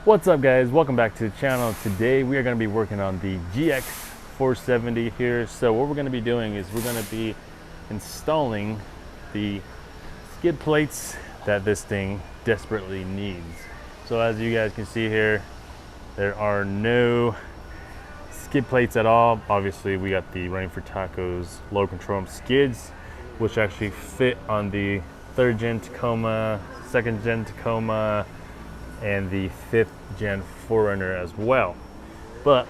What's up guys, welcome back to the channel. Today we are going to be working on the GX 470 here. So what we're going to be doing is we're going to be installing the skid plates that this thing desperately needs. So as you guys can see here, there are no skid plates at all. Obviously we got the Running for Tacos low control skids, which actually fit on the 3rd gen Tacoma, 2nd gen Tacoma, and the 5th gen 4Runner as well. But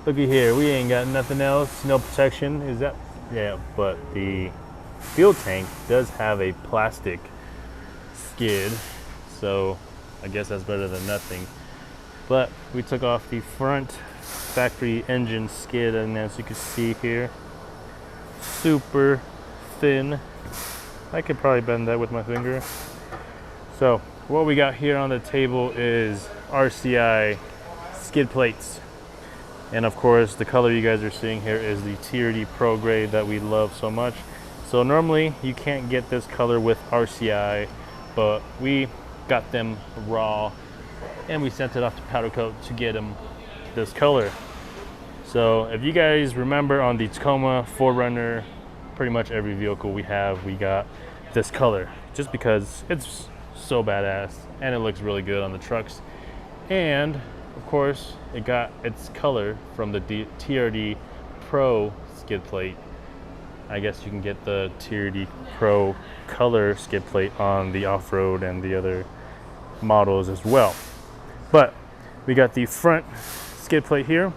looky here, we ain't got nothing else, no protection. Is that? Yeah, but the fuel tank does have a plastic skid, so I guess that's better than nothing. But we took off the front factory engine skid, and as you can see here, super thin. I could probably bend that with my finger. So what we got here on the table is RCI skid plates. And of course, the color you guys are seeing here is the TRD Pro grade that we love so much. So normally you can't get this color with RCI, but we got them raw and we sent it off to powder coat to get them this color. So if you guys remember on the Tacoma 4Runner, pretty much every vehicle we got this color, just because it's so badass and it looks really good on the trucks. And of course it got its color from the TRD Pro skid plate. I guess you can get the TRD Pro color skid plate on the off-road and the other models as well. But we got the front skid plate here.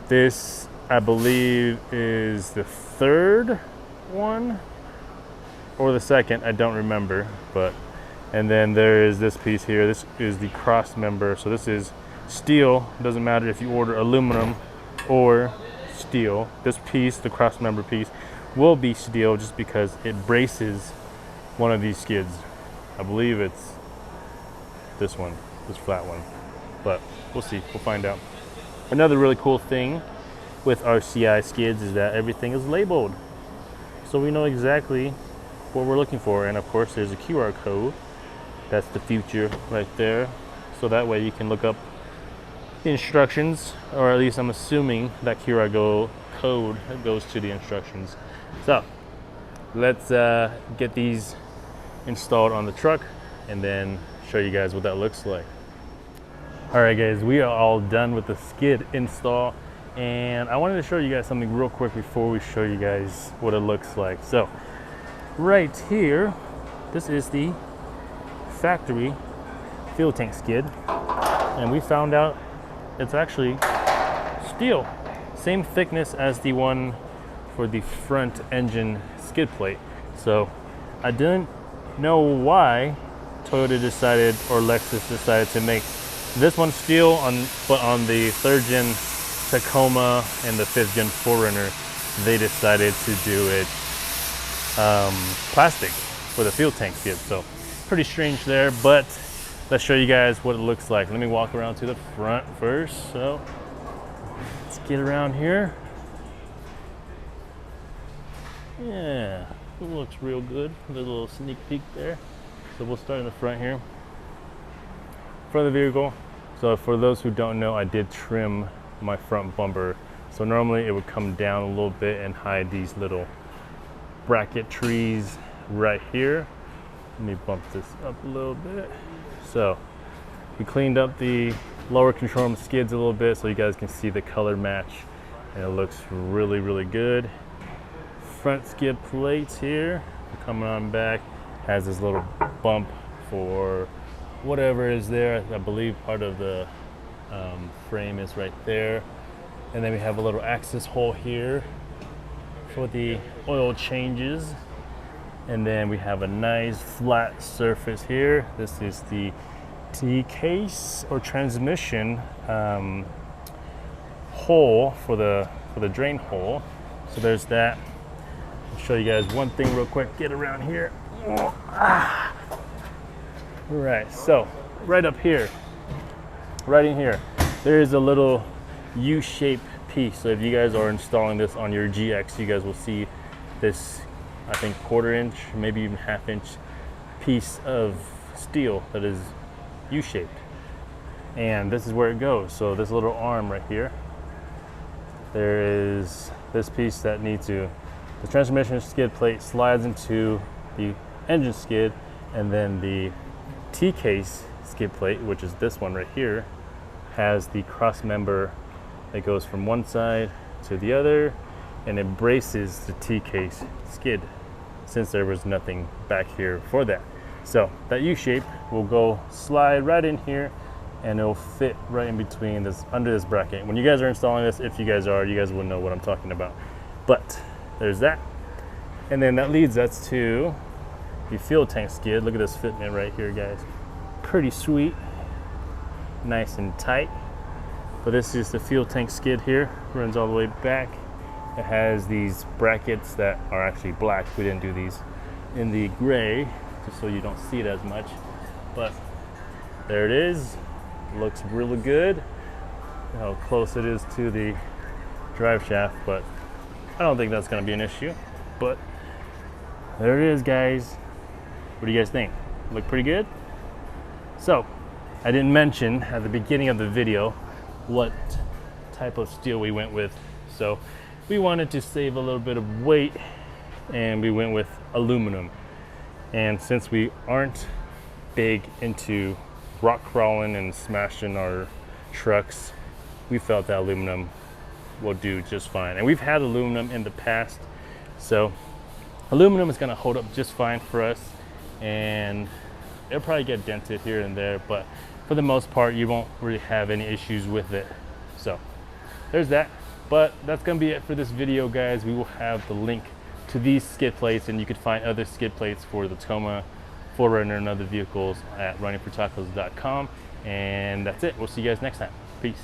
This I believe is the 3rd one or the 2nd, I don't remember. But and then there is this piece here. This is the cross member. So this is steel. It doesn't matter if you order aluminum or steel. This piece, the cross member piece, will be steel just because it braces one of these skids. I believe it's this one, this flat one. But we'll see, we'll find out. Another really cool thing with RCI skids is that everything is labeled. So we know exactly what we're looking for. And of course there's a QR code. That's the future right there. So that way you can look up the instructions, or at least I'm assuming that QR code goes to the instructions. So let's get these installed on the truck and then show you guys what that looks like. All right guys, we are all done with the skid install, and I wanted to show you guys something real quick before we show you guys what it looks like. So right here, this is the factory fuel tank skid, and we found out it's actually steel, same thickness as the one for the front engine skid plate. So I didn't know why Toyota decided, or Lexus decided, to make this one steel but on the 3rd gen Tacoma and the 5th gen 4Runner they decided to do it plastic for the fuel tank skid. So pretty strange there, but let's show you guys what it looks like. Let me walk around to the front first. So let's get around here. Yeah, it looks real good. There's a little sneak peek there. So we'll start in the front here. Front of the vehicle. So for those who don't know, I did trim my front bumper. So normally it would come down a little bit and hide these little bracket trees right here. Let me bump this up a little bit. So we cleaned up the lower control arm skids a little bit so you guys can see the color match, and it looks really, really good. Front skid plates here, coming on back, has this little bump for whatever is there. I believe part of the frame is right there. And then we have a little access hole here for the oil changes. And then we have a nice flat surface here. This is the T-case or transmission hole for the drain hole. So there's that. I'll show you guys one thing real quick. Get around here. Right, so right up here, right in here, there is a little U-shaped piece. So if you guys are installing this on your GX, you guys will see this, I think, 1/4 inch, maybe even 1/2 inch piece of steel that is U-shaped. and this is where it goes. So this little arm right here, there is this piece that needs to, the transmission skid plate slides into the engine skid, and then the T-case skid plate, which is this one right here, has the cross member that goes from one side to the other, and it braces the T-case skid, since there was nothing back here for that. So that U-shape will go slide right in here, and it'll fit right in between this, under this bracket. When you guys are installing this, if you guys are, you guys will know what I'm talking about. But there's that. And then that leads us to the fuel tank skid. Look at this fitment right here, guys. Pretty sweet, nice and tight. But this is the fuel tank skid here, runs all the way back. It has these brackets that are actually black. We didn't do these in the gray, just so you don't see it as much. But there it is. Looks really good. How close it is to the drive shaft, but I don't think that's going to be an issue. But there it is, guys. What do you guys think? Look pretty good? So I didn't mention at the beginning of the video what type of steel we went with. So we wanted to save a little bit of weight, and we went with aluminum. And since we aren't big into rock crawling and smashing our trucks, we felt that aluminum will do just fine. And we've had aluminum in the past, so aluminum is going to hold up just fine for us, and it'll probably get dented here and there, but for the most part you won't really have any issues with it. So there's that. But that's going to be it for this video, guys. We will have the link to these skid plates, and you could find other skid plates for the Tacoma, 4Runner, and other vehicles at runningfortacos.com. And that's it. We'll see you guys next time. Peace.